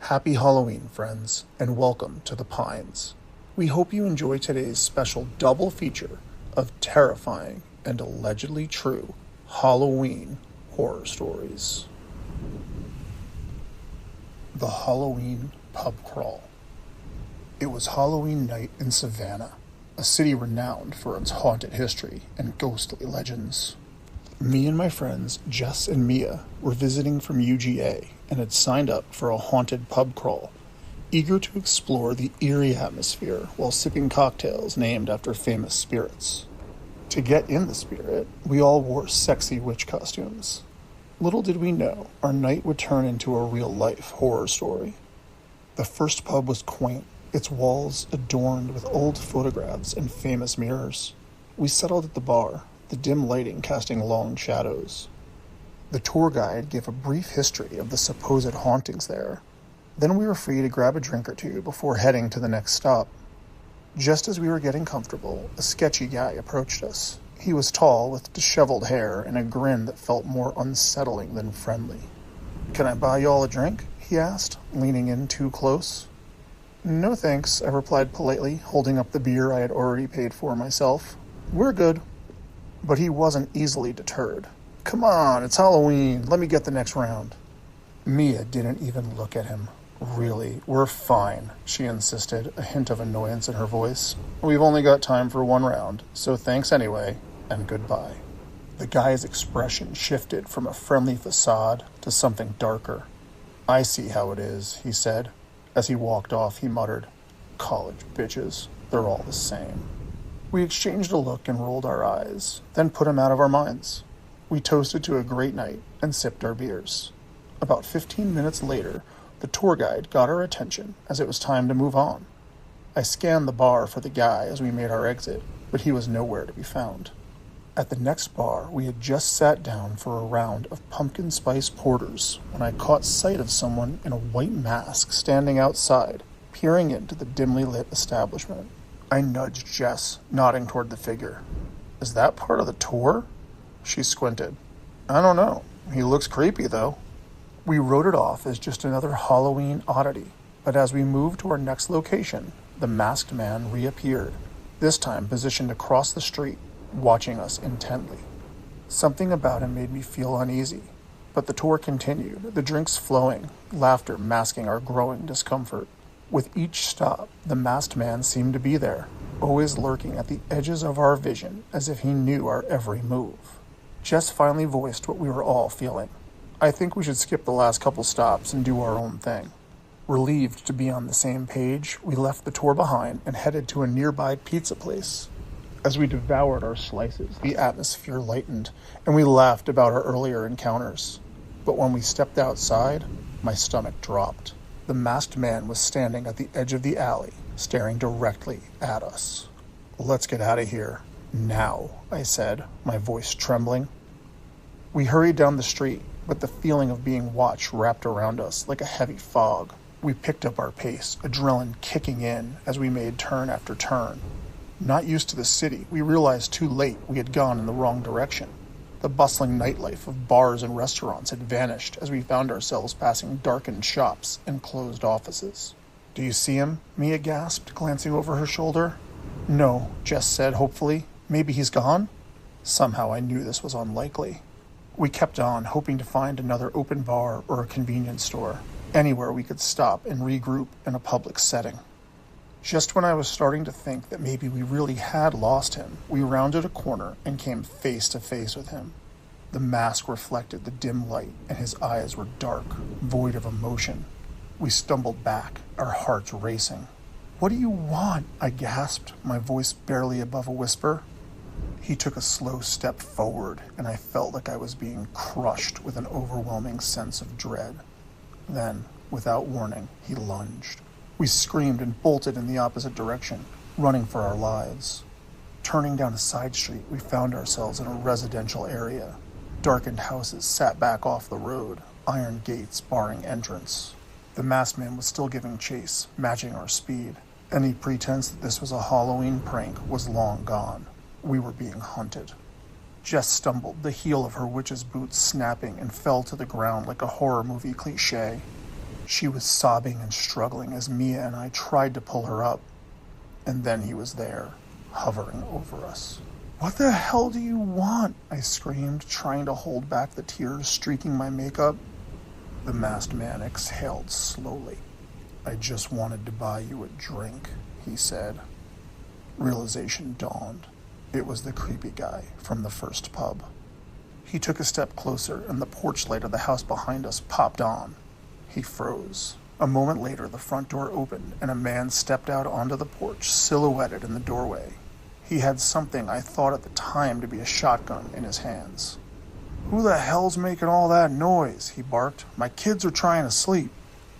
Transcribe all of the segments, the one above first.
Happy Halloween, friends, and welcome to the Pines. We hope you enjoy today's special double feature of terrifying and allegedly true Halloween horror stories. The Halloween Pub Crawl. It was Halloween night in Savannah, a city renowned for its haunted history and ghostly legends. Me and my friends, Jess and Mia, were visiting from UGA and had signed up for a haunted pub crawl, eager to explore the eerie atmosphere while sipping cocktails named after famous spirits. To get in the spirit, we all wore sexy witch costumes. Little did we know, our night would turn into a real-life horror story. The first pub was quaint, its walls adorned with old photographs and famous mirrors. We settled at the bar, the dim lighting casting long shadows. The tour guide gave a brief history of the supposed hauntings there. Then we were free to grab a drink or two before heading to the next stop. Just as we were getting comfortable, a sketchy guy approached us. He was tall, with disheveled hair and a grin that felt more unsettling than friendly. "Can I buy y'all a drink?" he asked, leaning in too close. "No thanks," I replied politely, holding up the beer I had already paid for myself. "We're good." But he wasn't easily deterred. "Come on, it's Halloween. Let me get the next round." Mia didn't even look at him. "Really, we're fine," she insisted, a hint of annoyance in her voice. "We've only got time for one round, so thanks anyway, and goodbye." The guy's expression shifted from a friendly facade to something darker. "I see how it is," he said. As he walked off, he muttered, "College bitches, they're all the same." We exchanged a look and rolled our eyes, then put him out of our minds. We toasted to a great night and sipped our beers. About 15 minutes later, the tour guide got our attention as it was time to move on. I scanned the bar for the guy as we made our exit, but he was nowhere to be found. At the next bar, we had just sat down for a round of pumpkin spice porters when I caught sight of someone in a white mask standing outside, peering into the dimly lit establishment. I nudged Jess, nodding toward the figure. "Is that part of the tour?" She squinted. "I don't know. He looks creepy, though." We wrote it off as just another Halloween oddity, but as we moved to our next location, the masked man reappeared, this time positioned across the street, watching us intently. Something about him made me feel uneasy, but the tour continued, the drinks flowing, laughter masking our growing discomfort. With each stop, the masked man seemed to be there, always lurking at the edges of our vision as if he knew our every move. Jess finally voiced what we were all feeling. "I think we should skip the last couple stops and do our own thing." Relieved to be on the same page, we left the tour behind and headed to a nearby pizza place. As we devoured our slices, the atmosphere lightened, and we laughed about our earlier encounters. But when we stepped outside, my stomach dropped. The masked man was standing at the edge of the alley, staring directly at us. "Let's get out of here. Now," I said, my voice trembling. We hurried down the street, but the feeling of being watched wrapped around us like a heavy fog. We picked up our pace, adrenaline kicking in as we made turn after turn. Not used to the city, we realized too late we had gone in the wrong direction. The bustling nightlife of bars and restaurants had vanished as we found ourselves passing darkened shops and closed offices. "Do you see him?" Mia gasped, glancing over her shoulder. "No," Jess said hopefully. "Maybe he's gone?" Somehow I knew this was unlikely. We kept on, hoping to find another open bar or a convenience store, anywhere we could stop and regroup in a public setting. Just when I was starting to think that maybe we really had lost him, we rounded a corner and came face to face with him. The mask reflected the dim light, and his eyes were dark, void of emotion. We stumbled back, our hearts racing. "What do you want?" I gasped, my voice barely above a whisper. He took a slow step forward, and I felt like I was being crushed with an overwhelming sense of dread. Then, without warning, he lunged. We screamed and bolted in the opposite direction, running for our lives. Turning down a side street, we found ourselves in a residential area. Darkened houses sat back off the road, iron gates barring entrance. The masked man was still giving chase, matching our speed. Any pretense that this was a Halloween prank was long gone. We were being hunted. Jess stumbled, the heel of her witch's boot snapping, and fell to the ground like a horror movie cliché. She was sobbing and struggling as Mia and I tried to pull her up. And then he was there, hovering over us. "What the hell do you want?" I screamed, trying to hold back the tears streaking my makeup. The masked man exhaled slowly. "I just wanted to buy you a drink," he said. Realization dawned. It was the creepy guy from the first pub. He took a step closer, and the porch light of the house behind us popped on. He froze. A moment later, the front door opened, and a man stepped out onto the porch, silhouetted in the doorway. He had something I thought at the time to be a shotgun in his hands. "Who the hell's making all that noise?" he barked. "My kids are trying to sleep."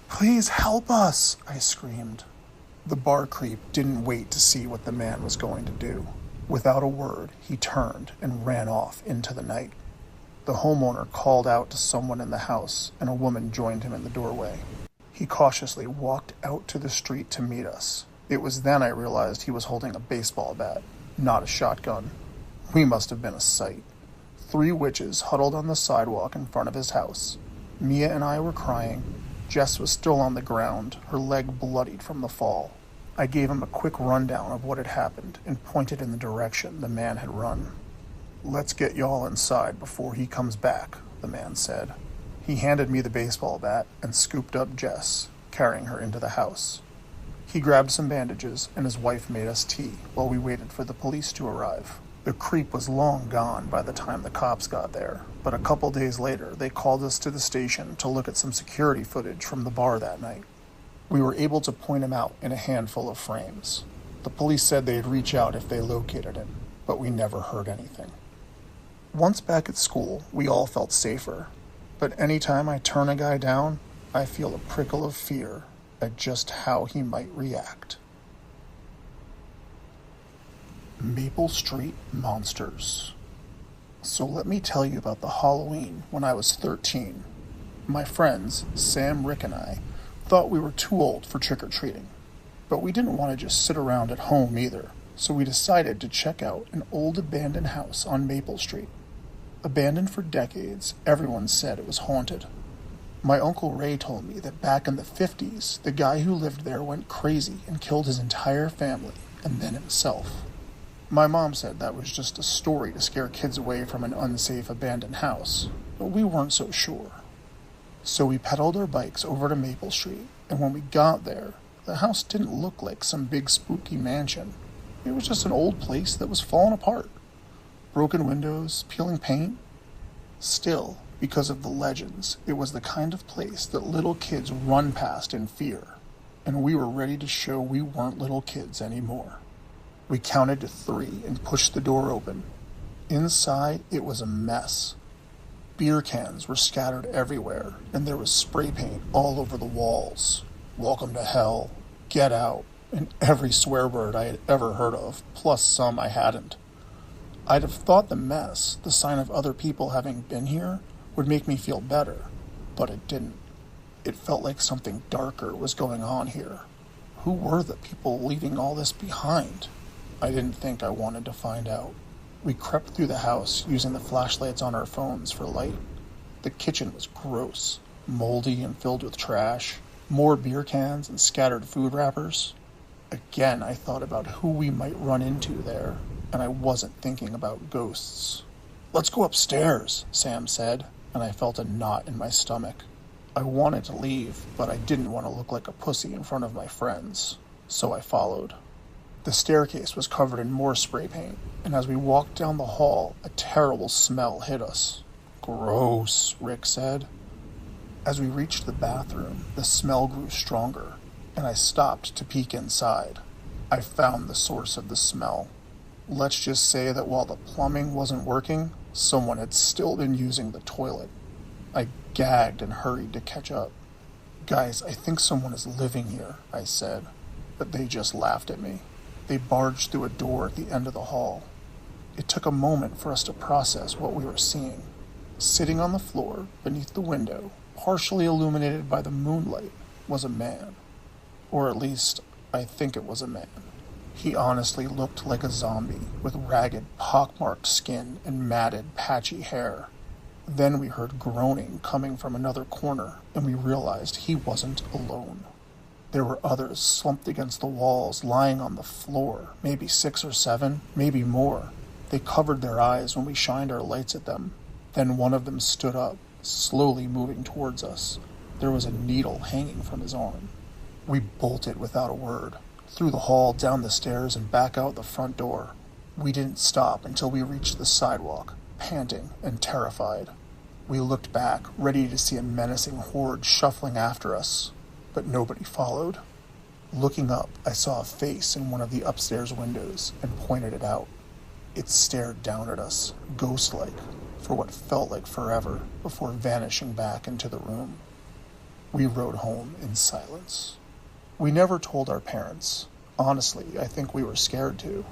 "Please help us," I screamed. The bar creep didn't wait to see what the man was going to do. Without a word, he turned and ran off into the night. The homeowner called out to someone in the house, and a woman joined him in the doorway. He cautiously walked out to the street to meet us. It was then I realized he was holding a baseball bat, not a shotgun. We must have been a sight. 3 witches huddled on the sidewalk in front of his house. Mia and I were crying. Jess was still on the ground, her leg bloodied from the fall. I gave him a quick rundown of what had happened and pointed in the direction the man had run. "Let's get y'all inside before he comes back," the man said. He handed me the baseball bat and scooped up Jess, carrying her into the house. He grabbed some bandages, and his wife made us tea while we waited for the police to arrive. The creep was long gone by the time the cops got there, but a couple days later they called us to the station to look at some security footage from the bar that night. We were able to point him out in a handful of frames. The police said they'd reach out if they located him, but we never heard anything. Once back at school, we all felt safer, but anytime I turn a guy down, I feel a prickle of fear at just how he might react. Maple Street Monsters. So let me tell you about the Halloween when I was 13. My friends, Sam, Rick, and I, thought we were too old for trick-or-treating, but we didn't want to just sit around at home either, so we decided to check out an old abandoned house on Maple Street. Abandoned for decades, everyone said it was haunted. My Uncle Ray told me that back in the 50s, the guy who lived there went crazy and killed his entire family, and then himself. My mom said that was just a story to scare kids away from an unsafe abandoned house, but we weren't so sure. So we pedaled our bikes over to Maple Street, and when we got there, the house didn't look like some big spooky mansion. It was just an old place that was falling apart. Broken windows, peeling paint. Still, because of the legends, it was the kind of place that little kids run past in fear, and we were ready to show we weren't little kids anymore. We counted to 3 and pushed the door open. Inside, it was a mess. Beer cans were scattered everywhere, and there was spray paint all over the walls. "Welcome to hell," "Get out," and every swear word I had ever heard of, plus some I hadn't. I'd have thought the mess, the sign of other people having been here, would make me feel better, but it didn't. It felt like something darker was going on here. Who were the people leaving all this behind? I didn't think I wanted to find out. We crept through the house using the flashlights on our phones for light. The kitchen was gross, moldy and filled with trash, more beer cans and scattered food wrappers. Again, I thought about who we might run into there, and I wasn't thinking about ghosts. "Let's go upstairs," Sam said, and I felt a knot in my stomach. I wanted to leave, but I didn't want to look like a pussy in front of my friends, so I followed. The staircase was covered in more spray paint, and as we walked down the hall, a terrible smell hit us. "Gross," Rick said. As we reached the bathroom, the smell grew stronger, and I stopped to peek inside. I found the source of the smell. Let's just say that while the plumbing wasn't working, someone had still been using the toilet. I gagged and hurried to catch up. "Guys, I think someone is living here," I said, but they just laughed at me. They barged through a door at the end of the hall. It took a moment for us to process what we were seeing. Sitting on the floor, beneath the window, partially illuminated by the moonlight, was a man. Or at least, I think it was a man. He honestly looked like a zombie, with ragged, pockmarked skin and matted, patchy hair. Then we heard groaning coming from another corner, and we realized he wasn't alone. There were others slumped against the walls, lying on the floor, maybe 6 or 7, maybe more. They covered their eyes when we shined our lights at them. Then one of them stood up, slowly moving towards us. There was a needle hanging from his arm. We bolted without a word, through the hall, down the stairs, and back out the front door. We didn't stop until we reached the sidewalk, panting and terrified. We looked back, ready to see a menacing horde shuffling after us, but nobody followed. Looking up, I saw a face in one of the upstairs windows and pointed it out. It stared down at us, ghost-like, for what felt like forever, before vanishing back into the room. We rode home in silence. We never told our parents. Honestly, I think we were scared to.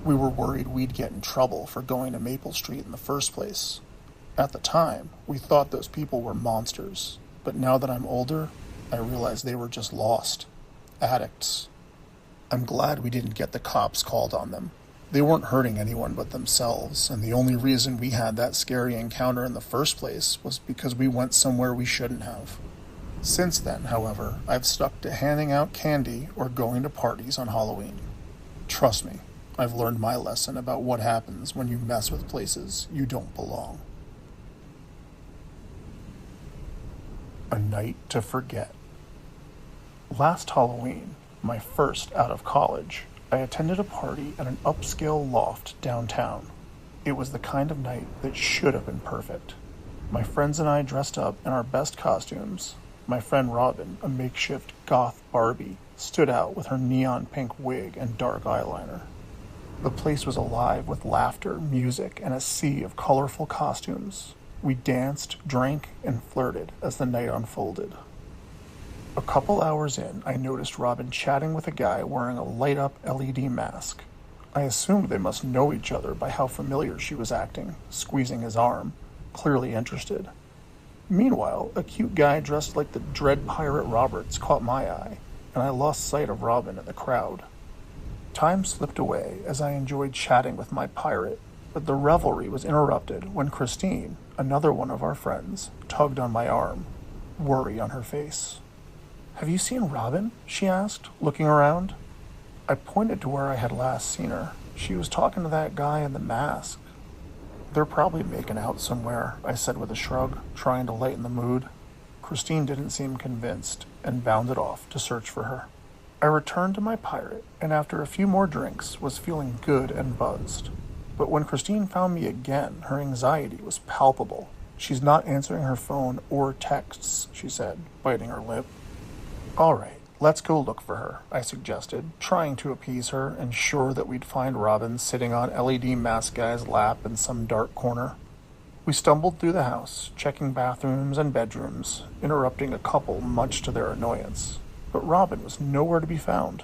We were worried we'd get in trouble for going to Maple Street in the first place. At the time, we thought those people were monsters, but now that I'm older, I realize they were just lost. Addicts. I'm glad we didn't get the cops called on them. They weren't hurting anyone but themselves, and the only reason we had that scary encounter in the first place was because we went somewhere we shouldn't have. Since then, however, I've stuck to handing out candy or going to parties on Halloween. Trust me, I've learned my lesson about what happens when you mess with places you don't belong. A night to forget. Last Halloween, my first out of college, I attended a party at an upscale loft downtown. It was the kind of night that should have been perfect. My friends and I dressed up in our best costumes. My friend Robin, a makeshift goth Barbie, stood out with her neon pink wig and dark eyeliner. The place was alive with laughter, music, and a sea of colorful costumes. We danced, drank, and flirted as the night unfolded. A couple hours in, I noticed Robin chatting with a guy wearing a light-up LED mask. I assumed they must know each other by how familiar she was acting, squeezing his arm, clearly interested. Meanwhile, a cute guy dressed like the Dread Pirate Roberts caught my eye, and I lost sight of Robin in the crowd. Time slipped away as I enjoyed chatting with my pirate, but the revelry was interrupted when Christine, another one of our friends, tugged on my arm, worry on her face. "Have you seen Robin?" she asked, looking around. I pointed to where I had last seen her. She was talking to that guy in the mask. "They're probably making out somewhere," I said with a shrug, trying to lighten the mood. Christine didn't seem convinced and bounded off to search for her. I returned to my pirate, and after a few more drinks, was feeling good and buzzed. But when Christine found me again, her anxiety was palpable. "She's not answering her phone or texts," she said, biting her lip. "All right, let's go look for her," I suggested, trying to appease her and sure that we'd find Robin sitting on LED mask guy's lap in some dark corner. We stumbled through the house, checking bathrooms and bedrooms, interrupting a couple much to their annoyance. But Robin was nowhere to be found.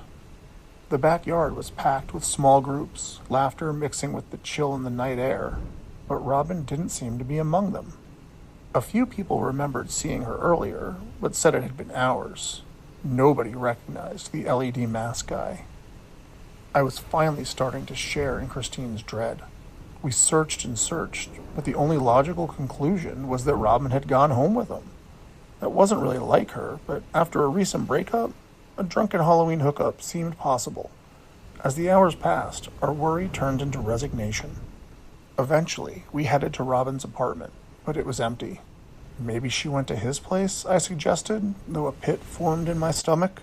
The backyard was packed with small groups, laughter mixing with the chill in the night air, but Robin didn't seem to be among them. A few people remembered seeing her earlier, but said it had been hours. Nobody recognized the LED mask guy. I was finally starting to share in Christine's dread. We searched and searched, but the only logical conclusion was that Robin had gone home with him. That wasn't really like her, but after a recent breakup, a drunken Halloween hookup seemed possible. As the hours passed, our worry turned into resignation. Eventually, we headed to Robin's apartment, but it was empty. Maybe she went to his place, I suggested, though a pit formed in my stomach.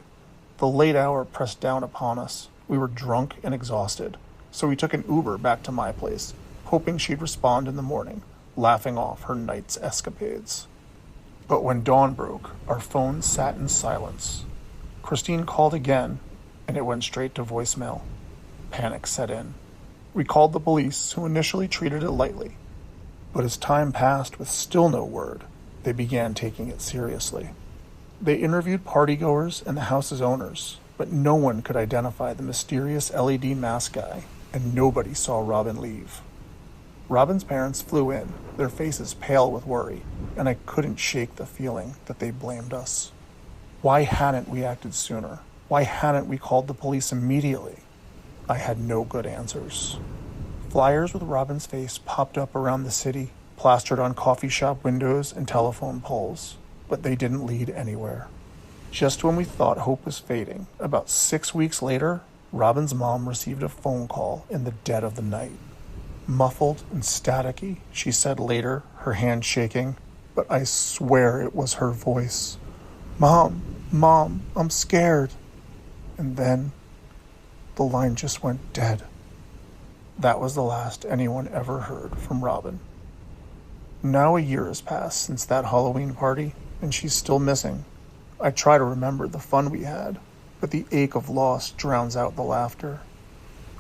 The late hour pressed down upon us. We were drunk and exhausted, so we took an Uber back to my place, hoping she'd respond in the morning, laughing off her night's escapades. But when dawn broke, our phones sat in silence. Christine called again, and it went straight to voicemail. Panic set in. We called the police, who initially treated it lightly. But as time passed with still no word, they began taking it seriously. They interviewed partygoers and the house's owners, but no one could identify the mysterious LED mask guy, and nobody saw Robin leave. Robin's parents flew in, their faces pale with worry, and I couldn't shake the feeling that they blamed us. Why hadn't we acted sooner? Why hadn't we called the police immediately? I had no good answers. Flyers with Robin's face popped up around the city, plastered on coffee shop windows and telephone poles, but they didn't lead anywhere. Just when we thought hope was fading, about 6 weeks later, Robin's mom received a phone call in the dead of the night. Muffled and staticky, she said later, her hand shaking, but I swear it was her voice. Mom, I'm scared." And then the line just went dead. That was the last anyone ever heard from Robin. Now a year has passed since that Halloween party, and she's still missing. I try to remember the fun we had, but the ache of loss drowns out the laughter.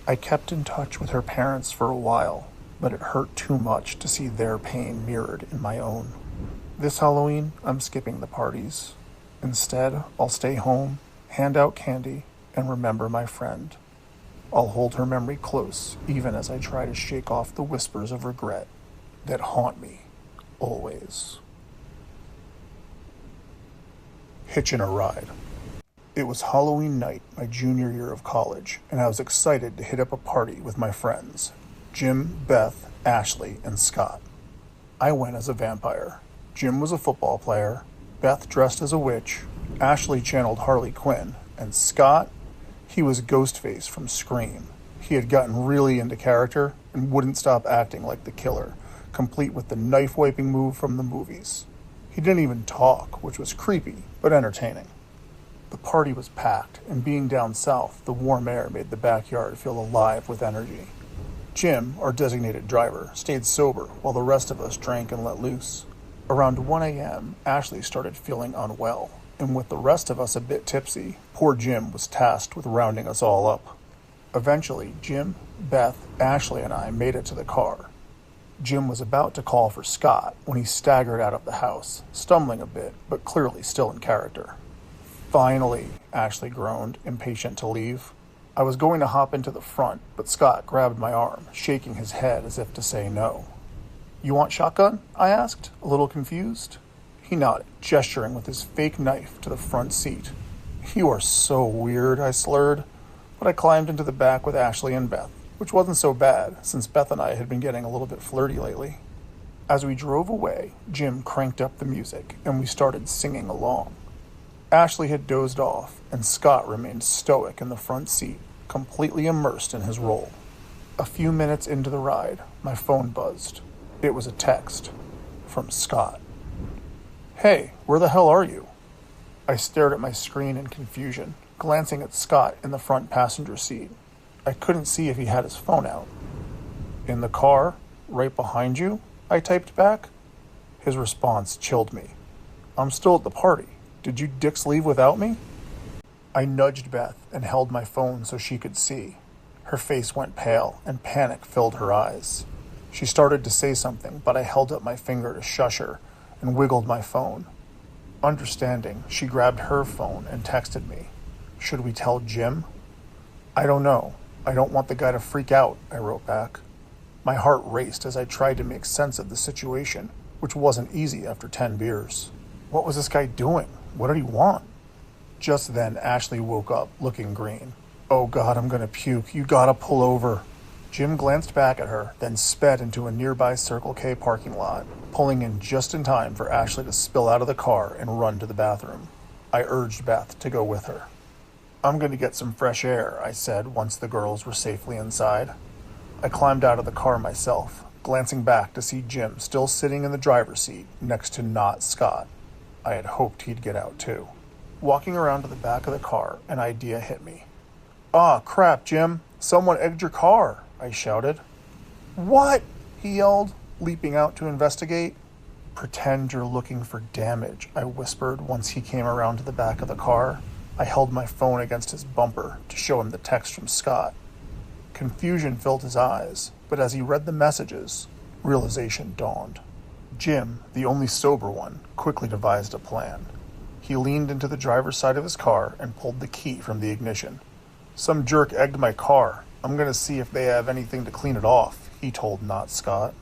I kept in touch with her parents for a while, but it hurt too much to see their pain mirrored in my own. This Halloween, I'm skipping the parties. Instead, I'll stay home, hand out candy, and remember my friend. I'll hold her memory close, even as I try to shake off the whispers of regret that haunt me, always. Hitchin' a ride. It was Halloween night, my junior year of college, and I was excited to hit up a party with my friends, Jim, Beth, Ashley, and Scott. I went as a vampire. Jim was a football player, Beth dressed as a witch, Ashley channeled Harley Quinn, and Scott, he was Ghostface from Scream. He had gotten really into character and wouldn't stop acting like the killer, complete with the knife-wiping move from the movies. He didn't even talk, which was creepy, but entertaining. The party was packed, and being down south, the warm air made the backyard feel alive with energy. Jim, our designated driver, stayed sober while the rest of us drank and let loose. Around 1 a.m., Ashley started feeling unwell, and with the rest of us a bit tipsy, poor Jim was tasked with rounding us all up. Eventually, Jim, Beth, Ashley, and I made it to the car. Jim was about to call for Scott when he staggered out of the house, stumbling a bit, but clearly still in character. "Finally," Ashley groaned, impatient to leave. I was going to hop into the front, but Scott grabbed my arm, shaking his head as if to say no. "You want shotgun?" I asked, a little confused. He nodded, gesturing with his fake knife to the front seat. "You are so weird," I slurred, but I climbed into the back with Ashley and Beth, which wasn't so bad, since Beth and I had been getting a little bit flirty lately. As we drove away, Jim cranked up the music, and we started singing along. Ashley had dozed off, and Scott remained stoic in the front seat, completely immersed in his role. A few minutes into the ride, my phone buzzed. It was a text from Scott. "Hey, where the hell are you?" I stared at my screen in confusion, glancing at Scott in the front passenger seat. I couldn't see if he had his phone out. "In the car, right behind you," I typed back. His response chilled me. "I'm still at the party. Did you dicks leave without me?" I nudged Beth and held my phone so she could see. Her face went pale and panic filled her eyes. She started to say something, but I held up my finger to shush her and wiggled my phone. Understanding, she grabbed her phone and texted me. "Should we tell Jim?" "I don't know. I don't want the guy to freak out," I wrote back. My heart raced as I tried to make sense of the situation, which wasn't easy after 10 beers. What was this guy doing? What did he want? Just then, Ashley woke up, looking green. "Oh God, I'm gonna puke. You gotta pull over." Jim glanced back at her, then sped into a nearby Circle K parking lot, pulling in just in time for Ashley to spill out of the car and run to the bathroom. I urged Beth to go with her. "I'm going to get some fresh air," I said once the girls were safely inside. I climbed out of the car myself, glancing back to see Jim still sitting in the driver's seat next to not Scott. I had hoped he'd get out too. Walking around to the back of the car, an idea hit me. "Ah, crap, Jim. Someone egged your car," I shouted. "What?" he yelled, leaping out to investigate. "Pretend you're looking for damage," I whispered once he came around to the back of the car. I held my phone against his bumper to show him the text from Scott. Confusion filled his eyes, but as he read the messages, realization dawned. Jim, the only sober one, quickly devised a plan. He leaned into the driver's side of his car and pulled the key from the ignition. "Some jerk egged my car. I'm going to see if they have anything to clean it off," he told not Scott.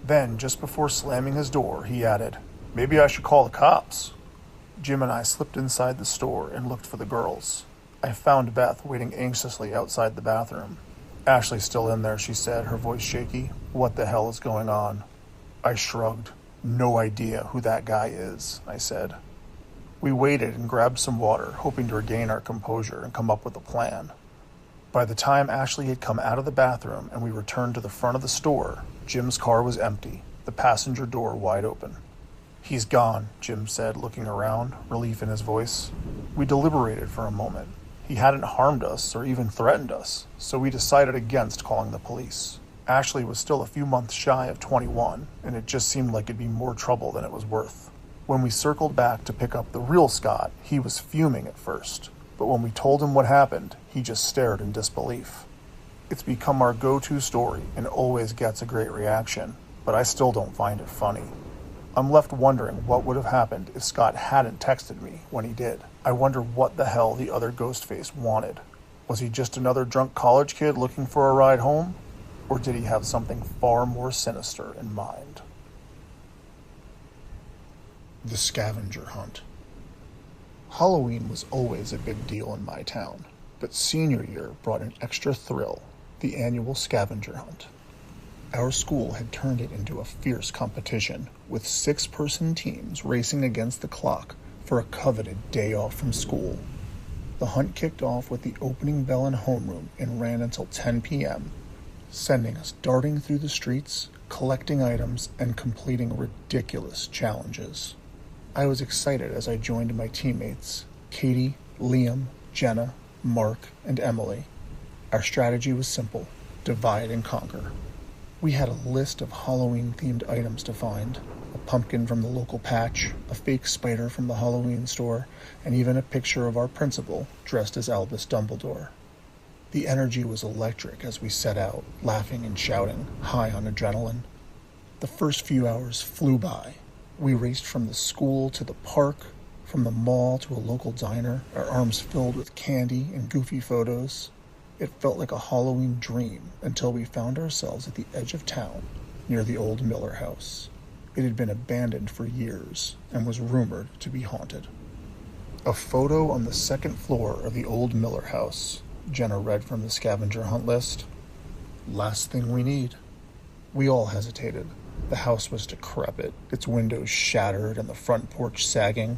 Then, just before slamming his door, he added, "Maybe I should call the cops." Jim and I slipped inside the store and looked for the girls. I found Beth waiting anxiously outside the bathroom. "Ashley's still in there," she said, her voice shaky. "What the hell is going on?" I shrugged. No idea who that guy is, I said. We waited and grabbed some water, hoping to regain our composure and come up with a plan. By the time Ashley had come out of the bathroom and we returned to the front of the store, Jim's car was empty, the passenger door wide open. "He's gone," Jim said, looking around, relief in his voice. We deliberated for a moment. He hadn't harmed us or even threatened us, so we decided against calling the police. Ashley was still a few months shy of 21, and it just seemed like it'd be more trouble than it was worth. When we circled back to pick up the real Scott, he was fuming at first, but when we told him what happened, he just stared in disbelief. It's become our go-to story and always gets a great reaction, but I still don't find it funny. I'm left wondering what would have happened if Scott hadn't texted me when he did. I wonder what the hell the other Ghostface wanted. Was he just another drunk college kid looking for a ride home? Or did he have something far more sinister in mind? The Scavenger Hunt. Halloween was always a big deal in my town, but senior year brought an extra thrill, the annual Scavenger Hunt. Our school had turned it into a fierce competition, with 6-person teams racing against the clock for a coveted day off from school. The hunt kicked off with the opening bell in homeroom and ran until 10 p.m., sending us darting through the streets, collecting items, and completing ridiculous challenges. I was excited as I joined my teammates, Katie, Liam, Jenna, Mark, and Emily. Our strategy was simple: divide and conquer. We had a list of Halloween-themed items to find: a pumpkin from the local patch, a fake spider from the Halloween store, and even a picture of our principal dressed as Albus Dumbledore. The energy was electric as we set out, laughing and shouting, high on adrenaline. The first few hours flew by. We raced from the school to the park, from the mall to a local diner, our arms filled with candy and goofy photos. It felt like a Halloween dream until we found ourselves at the edge of town, near the old Miller house. It had been abandoned for years and was rumored to be haunted. A photo on the second floor of the old Miller house, Jenna read from the scavenger hunt list. Last thing we need. We all hesitated. The house was decrepit, its windows shattered and the front porch sagging.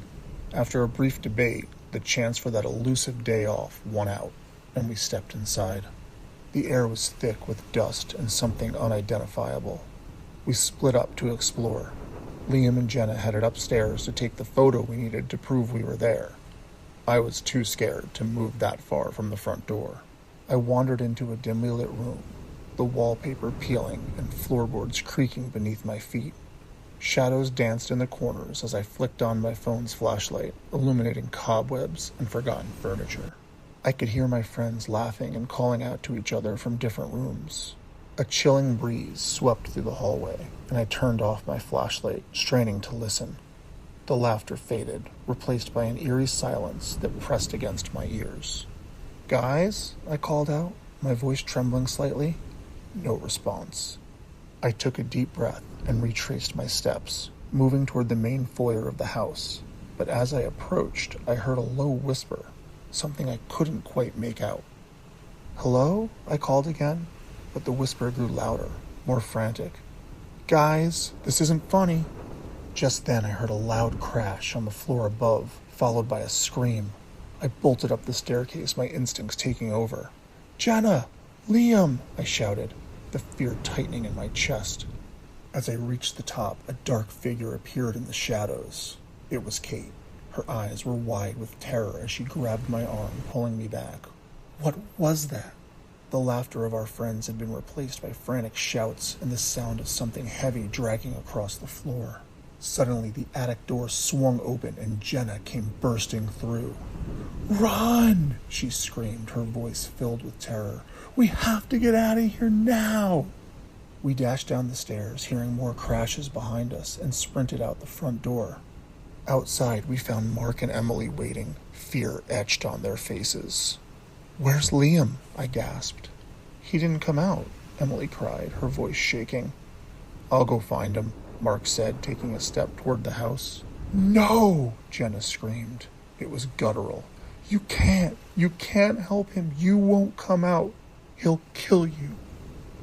After a brief debate, the chance for that elusive day off won out, and we stepped inside. The air was thick with dust and something unidentifiable. We split up to explore. Liam and Jenna headed upstairs to take the photo we needed to prove we were there. I was too scared to move that far from the front door. I wandered into a dimly lit room, the wallpaper peeling and floorboards creaking beneath my feet. Shadows danced in the corners as I flicked on my phone's flashlight, illuminating cobwebs and forgotten furniture. I could hear my friends laughing and calling out to each other from different rooms. A chilling breeze swept through the hallway, and I turned off my flashlight, straining to listen. The laughter faded, replaced by an eerie silence that pressed against my ears. "Guys?" I called out, my voice trembling slightly. No response. I took a deep breath and retraced my steps, moving toward the main foyer of the house. But as I approached, I heard a low whisper, something I couldn't quite make out. "Hello?" I called again, but the whisper grew louder, more frantic. "Guys, this isn't funny." Just then I heard a loud crash on the floor above, followed by a scream. I bolted up the staircase, my instincts taking over. "Jenna! Liam!" I shouted, the fear tightening in my chest. As I reached the top, a dark figure appeared in the shadows. It was Kate. Her eyes were wide with terror as she grabbed my arm, pulling me back. What was that? The laughter of our friends had been replaced by frantic shouts and the sound of something heavy dragging across the floor. Suddenly, the attic door swung open and Jenna came bursting through. "Run!" she screamed, her voice filled with terror. "We have to get out of here now!" We dashed down the stairs, hearing more crashes behind us, and sprinted out the front door. Outside, we found Mark and Emily waiting, fear etched on their faces. "Where's Liam?" I gasped. "He didn't come out," Emily cried, her voice shaking. "I'll go find him," Mark said, taking a step toward the house. "No!" Jenna screamed. It was guttural. You can't help him. You won't come out. He'll kill you."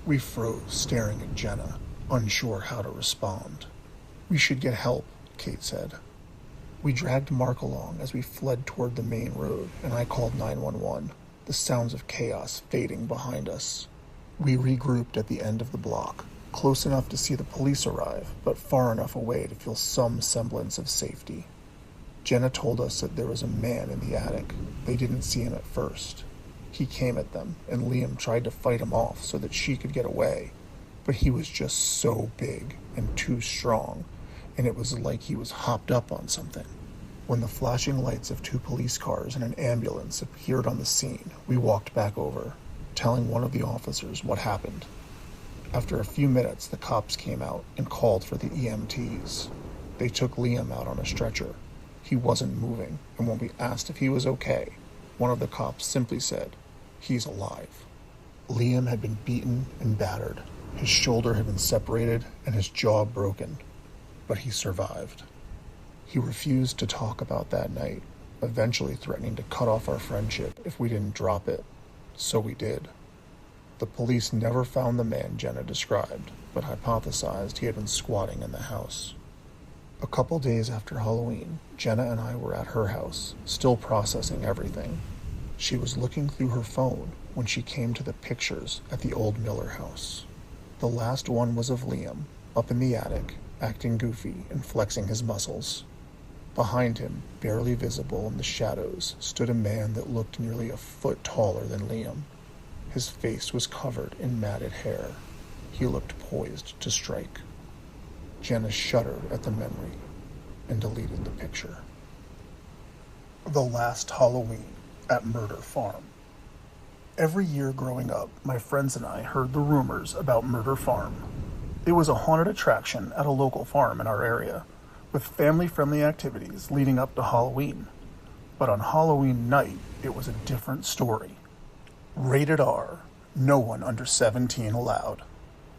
We froze, staring at Jenna. unsure how to respond. "We should get help," Kate said. We dragged Mark along as we fled toward the main road, and I called 911, the sounds of chaos fading behind us. We regrouped at the end of the block, close enough to see the police arrive, but far enough away to feel some semblance of safety. Jenna told us that there was a man in the attic. They didn't see him at first. He came at them, and Liam tried to fight him off so that she could get away, but he was just so big and too strong, and it was like he was hopped up on something. When the flashing lights of 2 police cars and an ambulance appeared on the scene, we walked back over, telling one of the officers what happened. After a few minutes, the cops came out and called for the EMTs. They took Liam out on a stretcher. He wasn't moving, and when we asked if he was okay, one of the cops simply said, "He's alive." Liam had been beaten and battered. His shoulder had been separated and his jaw broken, but he survived. He refused to talk about that night, eventually threatening to cut off our friendship if we didn't drop it. So we did. The police never found the man Jenna described, but hypothesized he had been squatting in the house. A couple days after Halloween, Jenna and I were at her house, still processing everything. She was looking through her phone when she came to the pictures at the old Miller house. The last one was of Liam, up in the attic, acting goofy and flexing his muscles. Behind him, barely visible in the shadows, stood a man that looked nearly a foot taller than Liam. His face was covered in matted hair. He looked poised to strike. Jenna shuddered at the memory and deleted the picture. The last Halloween at Murder Farm. Every year growing up, my friends and I heard the rumors about Murder Farm. It was a haunted attraction at a local farm in our area, with family-friendly activities leading up to Halloween. But on Halloween night, it was a different story. Rated R, no one under 17 allowed.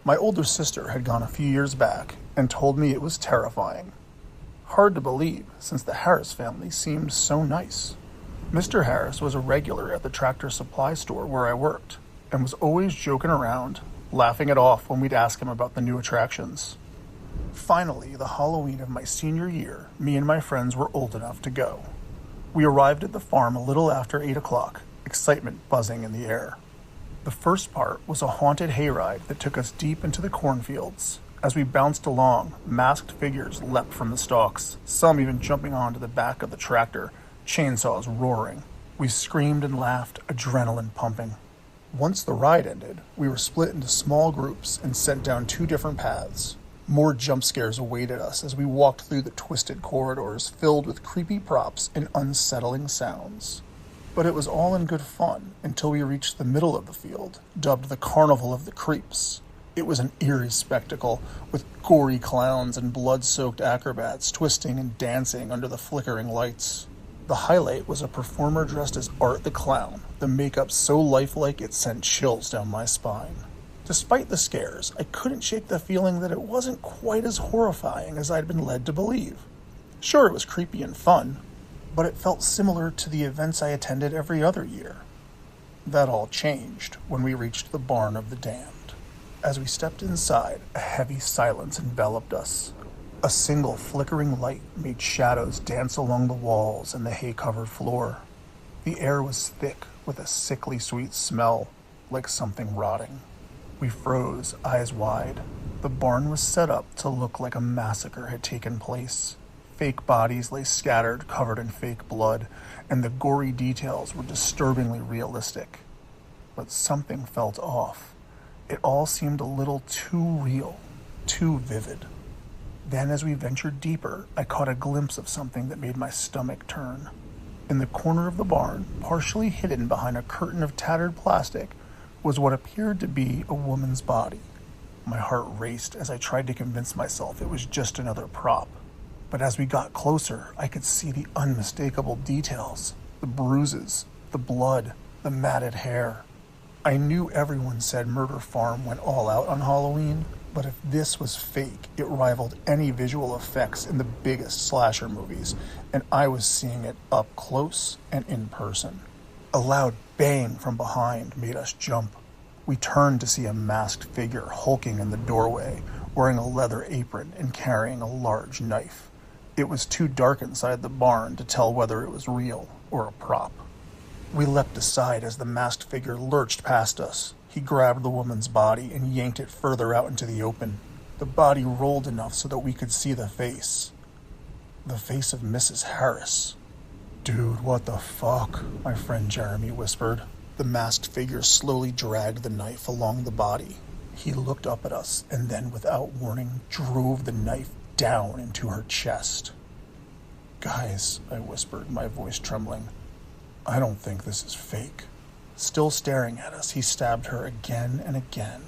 My older sister had gone a few years back and told me it was terrifying. Hard to believe, since the Harris family seemed so nice. Mr. Harris was a regular at the tractor supply store where I worked, and was always joking around, laughing it off when we'd ask him about the new attractions. Finally, the Halloween of my senior year, me and my friends were old enough to go. We arrived at the farm a little after 8 o'clock, excitement buzzing in the air. The first part was a haunted hayride that took us deep into the cornfields. As we bounced along, masked figures leapt from the stalks, some even jumping onto the back of the tractor, chainsaws roaring. We screamed and laughed, adrenaline pumping. Once the ride ended, we were split into small groups and sent down 2 different paths. More jump scares awaited us as we walked through the twisted corridors filled with creepy props and unsettling sounds. But it was all in good fun until we reached the middle of the field, dubbed the Carnival of the Creeps. It was an eerie spectacle, with gory clowns and blood-soaked acrobats twisting and dancing under the flickering lights. The highlight was a performer dressed as Art the Clown, the makeup so lifelike it sent chills down my spine. Despite the scares, I couldn't shake the feeling that it wasn't quite as horrifying as I'd been led to believe. Sure, it was creepy and fun, but it felt similar to the events I attended every other year. That all changed when we reached the barn of the damned. As we stepped inside, a heavy silence enveloped us. A single flickering light made shadows dance along the walls and the hay-covered floor. The air was thick with a sickly sweet smell, like something rotting. We froze, eyes wide. The barn was set up to look like a massacre had taken place. Fake bodies lay scattered, covered in fake blood, and the gory details were disturbingly realistic. But something felt off. It all seemed a little too real, too vivid. Then, as we ventured deeper, I caught a glimpse of something that made my stomach turn. In the corner of the barn, partially hidden behind a curtain of tattered plastic, was what appeared to be a woman's body. My heart raced as I tried to convince myself it was just another prop. But as we got closer, I could see the unmistakable details, the bruises, the blood, the matted hair. I knew everyone said Murder Farm went all out on Halloween, but if this was fake, it rivaled any visual effects in the biggest slasher movies, and I was seeing it up close and in person. A loud bang from behind made us jump. We turned to see a masked figure hulking in the doorway, wearing a leather apron and carrying a large knife. It was too dark inside the barn to tell whether it was real or a prop. We leapt aside as the masked figure lurched past us. He grabbed the woman's body and yanked it further out into the open. The body rolled enough so that we could see the face. The face of Mrs. Harris. "Dude, what the fuck?" my friend Jeremy whispered. The masked figure slowly dragged the knife along the body. He looked up at us and then, without warning, drove the knife down into her chest. "Guys," I whispered, my voice trembling, "I don't think this is fake." Still staring at us, he stabbed her again and again.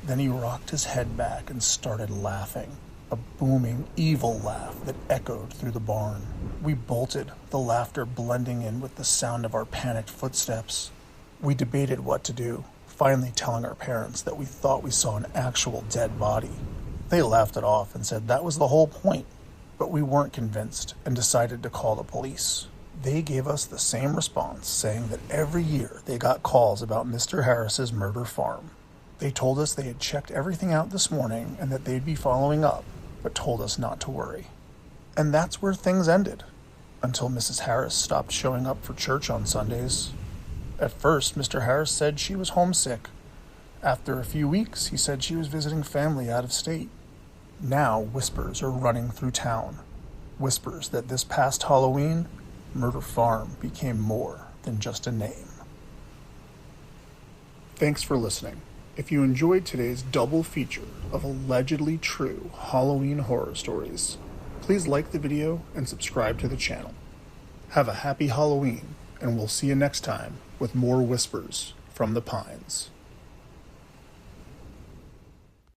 Then he rocked his head back and started laughing, a booming, evil laugh that echoed through the barn. We bolted, the laughter blending in with the sound of our panicked footsteps. We debated what to do, finally telling our parents that we thought we saw an actual dead body. They laughed it off and said that was the whole point, but we weren't convinced and decided to call the police. They gave us the same response, saying that every year they got calls about Mr. Harris's murder farm. They told us they had checked everything out this morning and that they'd be following up, but told us not to worry. And that's where things ended, until Mrs. Harris stopped showing up for church on Sundays. At first, Mr. Harris said she was homesick. After a few weeks, he said she was visiting family out of state. Now, whispers are running through town. Whispers that this past Halloween, Murder Farm became more than just a name. Thanks for listening. If you enjoyed today's double feature of allegedly true Halloween horror stories, please like the video and subscribe to the channel. Have a happy Halloween, and we'll see you next time with more whispers from the pines.